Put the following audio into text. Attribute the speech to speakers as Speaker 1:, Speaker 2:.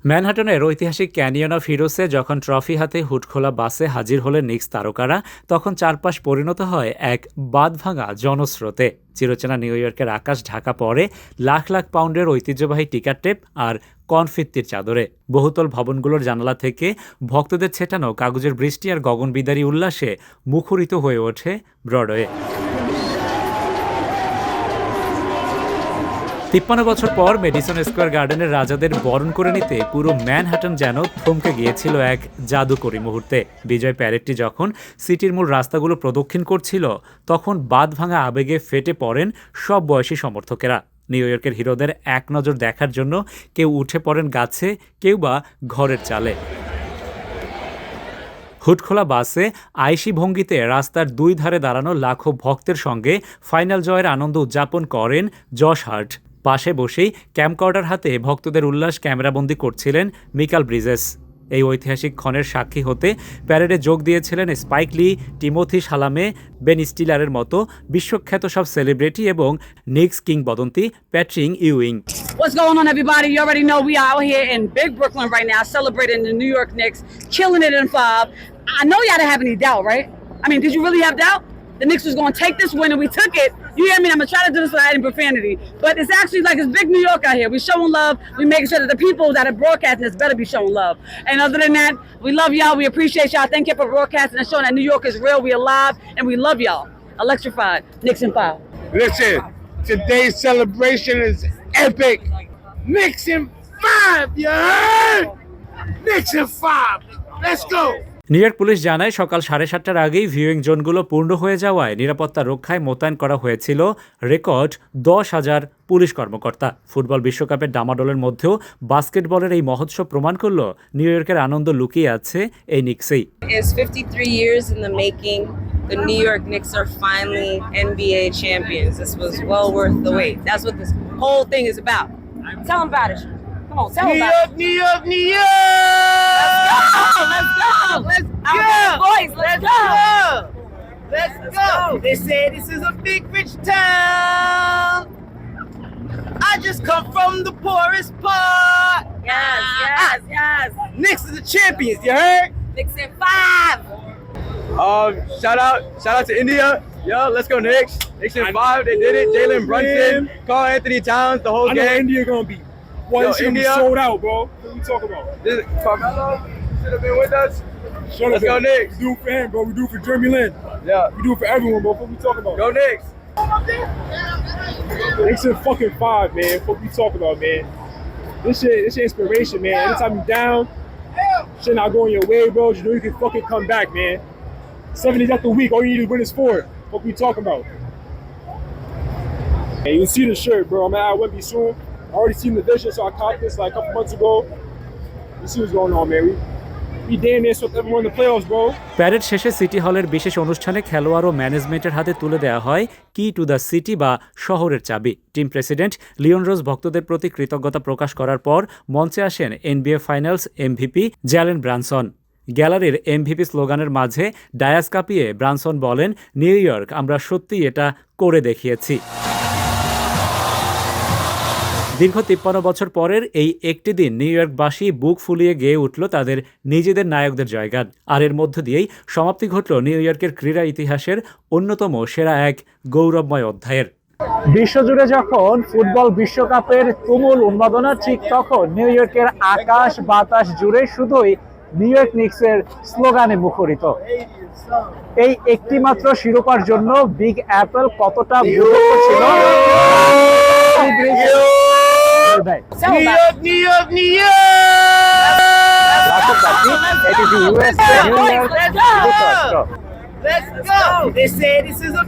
Speaker 1: ম্যানহাটনের ঐতিহাসিক canyon of হিরোসে যখন trophy হাতে হুডখোলা বাসে হাজির হলেন নিক্স তারকারা, তখন চারপাশ পরিণত হয় এক বাঁধভাঙা জনস্রোতে। চিরচেনা নিউ ইয়র্কের আকাশ ঢাকা পড়ে লাখ লাখ পাউন্ডের ঐতিহ্যবাহী টিকার টেপ আর কনফিত্তির চাদরে। বহুতল ভবনগুলোর জানালা থেকে ভক্তদের ছেটানো কাগজের বৃষ্টি আর গগনবিদারী উল্লাসে মুখরিত হয়ে ওঠে ব্রডওয়ে। ৫৩ বছর পর মেডিসন স্কোয়ার গার্ডেনের রাজাদের বরণ করে নিতে পুরো ম্যানহাটন যেন থমকে গিয়েছিল এক জাদুকরী মুহূর্তে। বিজয় প্যারেডটি যখন সিটির মূল রাস্তাগুলো প্রদক্ষিণ করছিল, তখন বাঁধভাঙা আবেগে ফেটে পড়েন সব বয়সী সমর্থকেরা। নিউ ইয়র্কের হিরোদের এক নজর দেখার জন্য কেউ উঠে পড়েন গাছে, কেউ বা ঘরের চালে। হুডখোলা বাসে আইসি ভঙ্গিতে রাস্তার দুই ধারে দাঁড়ানো লাখো ভক্তের সঙ্গে ফাইনাল জয়ের আনন্দ উদযাপন করেন জশ হার্ট। পাশে বসেই ক্যামকর্ডার হাতে ভক্তদের উল্লাস ক্যামেরাবন্দি করছিলেন মিকাল ব্রিজেস। এই ঐতিহাসিক ক্ষণের সাক্ষী হতে প্যারেডে যোগ দিয়েছিলেন স্পাইক লি, টিমোথি শালামে, বেন স্টিলারের মতো বিশ্বখ্যাত সব সেলিব্রিটি এবং নিক্স কিংবদন্তি Patrick Ewing.
Speaker 2: What's going on, everybody? You already know we out here in Big Brooklyn right now, celebrating the New York Knicks, killing it in 5. I know y'all didn't have any doubt, right? I mean, did you really have doubt? The Knicks was going to take this win, and we took it. You hear me? I'm going to try to do this without any profanity. But it's actually like it's big New York out here. We're showing love. We're making sure that the people that are broadcasting this better be showing love. And other than that, we love y'all. We appreciate y'all. Thank you for broadcasting and showing that New York is real. We alive, and we love y'all. Electrified. Knicks in 5.
Speaker 3: Listen, today's celebration is epic. Knicks in 5, you heard? Knicks in 5. Let's go.
Speaker 1: New York police জানায়, সকাল 7:30টার আগেই viewing জোনগুলো পূর্ণ হয়ে যাওয়ায় নিরাপত্তা রক্ষায় মোতায়েন করা হয়েছিল রেকর্ড 10,000 পুলিশ কর্মকর্তা। ফুটবল বিশ্বকাপের ডামাডোলের মধ্যেও বাস্কেটবলের এই মহোৎসব প্রমাণ করল নিউ ইয়র্কের আনন্দ লুকিয়ে আছে এই নিক্সেই।
Speaker 4: It's 53 years in the making. The New York Knicks are finally NBA champions. This was well worth the wait. That's what this whole thing is about. Tell them about it. Come on, tell them about it.
Speaker 3: New York, New York!
Speaker 4: Let's go!
Speaker 3: Let's
Speaker 4: Our
Speaker 3: go!
Speaker 4: boys, let's go!
Speaker 3: Let's go! They say this is a big rich town. I just come from the poorest part.
Speaker 4: Yes.
Speaker 3: Knicks is the champions, you heard?
Speaker 4: Knicks in 5.
Speaker 5: Shout out to India. Yo, let's go Knicks. Knicks in 5. They did it. Jalen Brunson, Karl Anthony Towns, the whole
Speaker 3: I know
Speaker 5: gang.
Speaker 3: India gonna be. Boy,
Speaker 5: Yo,
Speaker 3: this shit
Speaker 5: India.
Speaker 3: be sold out, bro. What we talking about?
Speaker 5: Carmelo should have been with us.
Speaker 3: Shut
Speaker 5: Let's
Speaker 3: up,
Speaker 5: go
Speaker 3: man.
Speaker 5: Knicks.
Speaker 3: We do it for him, bro. We do it for Jeremy Lin.
Speaker 5: Yeah,
Speaker 3: We do it for everyone, bro. What we talking about?
Speaker 5: go Knicks.
Speaker 3: Knicks in fucking 5, man. What we talking about, man? This shit inspiration, man. Anytime you down, shit not going your way, bro. You know you can fucking come back, man. 70 after week, all you need to win is 4. What we talking about? Hey, you can see the shirt, bro. I'm at Wemby soon. I already seen the vision, so I caught this like a couple months ago. You see what's going on, man. We damn near swept everyone in the playoffs, bro.
Speaker 1: Parade শেষে city হলের বিশেষ অনুষ্ঠানে খেলোয়াড় ও ম্যানেজমেন্টের হাতে তুলে দেওয়া হয় কি টু দ্য সিটি বা শহরের চাবি। টিম প্রেসিডেন্ট লিওন রোজ ভক্তদের প্রতি কৃতজ্ঞতা প্রকাশ করার পর মঞ্চে আসেন এনবিএ ফাইনালস এমভিপি জ্যালেন ব্রানসন। গ্যালারির এমভিপি স্লোগানের মাঝে ডায়াস কাঁপিয়ে ব্রানসন বলেন, নিউ ইয়র্ক, আমরা সত্যিই এটা করে দেখিয়েছি। দীর্ঘ 53 বছর পরের এই একটি দিন নিউ ইয়র্কবাসী বুক ফুলিয়ে গেয়ে উঠল তাদের নিজেদের নায়কদের জয়গান। আর এর মধ্য দিয়েই সমাপ্তি ঘটল নিউ ইয়র্কের ক্রীড়া ইতিহাসের অন্যতম সেরা এক গৌরবময় অধ্যায়ের।
Speaker 6: বিশ্বজুড়ে যখন ফুটবল বিশ্বকাপের তুমুল উন্মাদনা, ঠিক তখন নিউ ইয়র্কের আকাশ বাতাস জুড়ে শুধুই নিউ ইয়র্ক নিক্সের স্লোগানে মুখরিত। এই একটি মাত্র শিরোপার জন্য বিগ অ্যাপল কতটা বিরক্ত ছিল।
Speaker 3: New York, New York, New York!
Speaker 6: এটি USA new York.
Speaker 3: Let's go! They say this is a